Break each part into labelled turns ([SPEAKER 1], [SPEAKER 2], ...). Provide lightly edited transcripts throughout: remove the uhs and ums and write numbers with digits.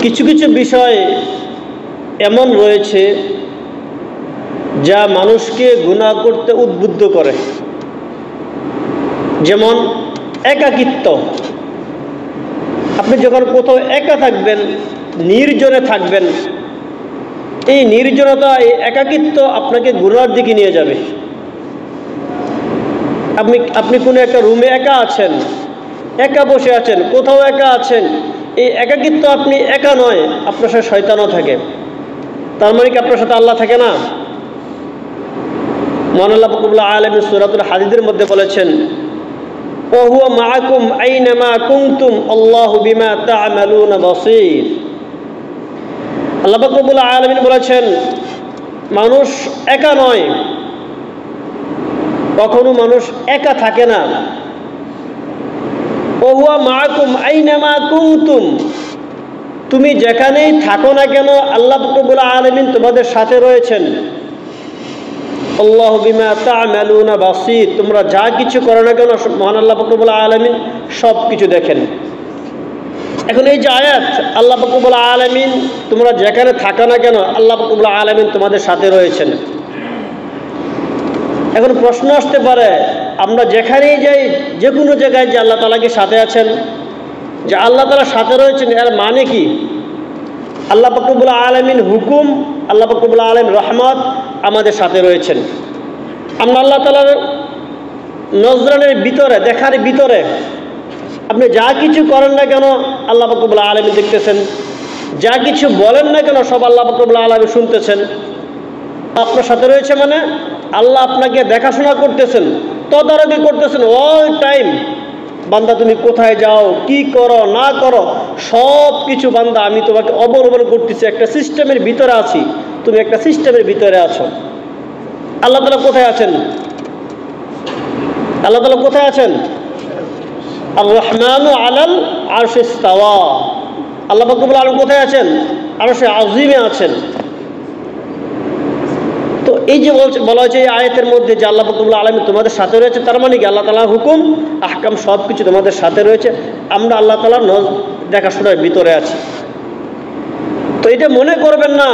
[SPEAKER 1] কিছু কিছু বিষয় এমন রয়েছে যা মানুষকে গুনাহ করতে উদ্বুদ্ধ করে, যেমন একাকিত্ব। আপনি যখন কোথাও একা থাকবেন, নির্জনে থাকবেন, এই নির্জনতা, এই একাকিত্ব আপনাকে গুনার দিকে নিয়ে যাবে। আপনি কোনো একটা রুমে একা আছেন, একা বসে আছেন, কোথাও একা আছেন, এই একাকিত্ব আপনি একা নয়, আপনার সাথে শয়তানও থাকে। তার মানে কি আপনার সাথে আল্লাহ থাকে না? মহান আল্লাহ রাব্বুল আলামিন সূরাতুল হাদীদের মধ্যে বলেছেন, ওয়া হুয়া মাআকুম আইনামা কুনতুম আল্লাহু বিমা তা'মালুনা বাসীর। আল্লাহ রাব্বুল আলামিন বলেছেন, মানুষ একা নয়, কখনো মানুষ একা থাকে না। ওয়া হুয়া মাআকুম আইনামা কুনতুম, তুমি যেখানেই থাকো না কেন আল্লাহ রাব্বুল আলামিন তোমাদের সাথে রয়েছেন। আল্লাহু বিমা তা'মালুনা বাসীর, তোমরা যা কিছু করো না কেন মহান আল্লাহ রাব্বুল আলামিন সব কিছু দেখেন। এখন এই যে আয়াত, আল্লাহ রাব্বুল আলামিন তোমরা যেখানে থাকো না কেন আল্লাহ রাব্বুল আলামিন তোমাদের সাথে রয়েছেন। এখন প্রশ্ন আসতে পারে, আমরা যেখানেই যাই, যে কোনো জায়গায় যে আল্লাহ তাআলা সাথে আছেন, যে আল্লাহ তাআলা সাথে রয়েছেন, এর মানে কি? আল্লাহ রাব্বুল আলামিন হুকুম, আল্লাহ রাব্বুল আলামিন রহমত আমাদের সাথে রয়েছেন। আমরা আল্লাহ তাআলার নজরানের ভিতরে, দেখার ভিতরে আপনি যা কিছু করেন না কেন আল্লাহ রাব্বুল আলামিন দেখতেছেন, যা কিছু বলেন না কেন সব আল্লাহ রাব্বুল আলামিন শুনতেছেন। আপনার সাথে রয়েছে মানে আল্লাহ আপনাকে দেখাশোনা করতেছেন, তদারকি করতেছেন অল টাইম। বান্দা তুমি কোথায় যাও, কি করো না করো, সব কিছু বান্দা আমি তোমাকে অবলম্বন করতেছি, একটা সিস্টেমের ভিতরে আছি, তুমি একটা সিস্টেমের ভিতরে আছো। আল্লাহ তাআলা কোথায় আছেন? আল্লাহ তাআলা কোথায় আছেন? আর রহমানু আলাল আরশি ইস্তাওয়া। আল্লাহ রাব্বুল আলামিন কোথায় আছেন? আরশে আজিমে আছেন। তো এই যে বলা হয়েছে এই আয়াতের মধ্যে যে আল্লাহ রাব্বুল আলামিন তোমাদের সাথে রয়েছে, তার মানে কি আল্লাহ তাআলার হুকুম আহকাম সব কিছু তোমাদের সাথে রয়েছে, আমরা আল্লাহ তাআলার দেখাশোনার ভিতরে আছি। তো এটা মনে করবেন না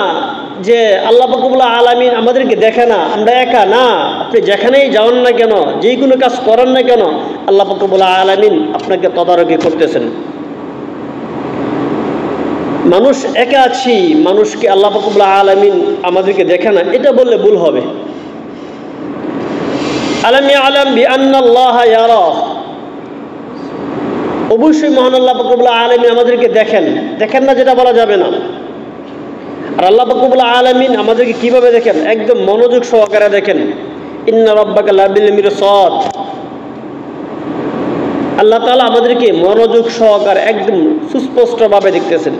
[SPEAKER 1] যে আল্লাহ রাব্বুল আলামিন আমাদেরকে দেখে না, আমরা একা না। আপনি যেখানেই যান না কেন, যে কোনো কাজ করেন না কেন আল্লাহ রাব্বুল আলামিন আপনাকে তদারকি করতেছেন। মানুষ একা আছি, মানুষকে আল্লাহ রাব্বুল আলামিন আমাদেরকে দেখে না, এটা বললে ভুল হবে। আলাম ইয়ালাম বিআন্নাল্লাহা ইয়ারা, অবশ্যই মহান আল্লাহ রাব্বুল আলামিন আমাদেরকে দেখেন। দেখেন না যেটা বলা যাবে না। আর আল্লাহ রাব্বুল আলামিন আমাদেরকে কিভাবে দেখেন? একদম মনোযোগ সহকারে দেখেন। ইন্না রাব্বাকা লাবিল মিরসাদ, আল্লাহ তাআলা আমাদেরকে মনোযোগ সহকারে একদম সুস্পষ্টভাবে দেখতেছেন।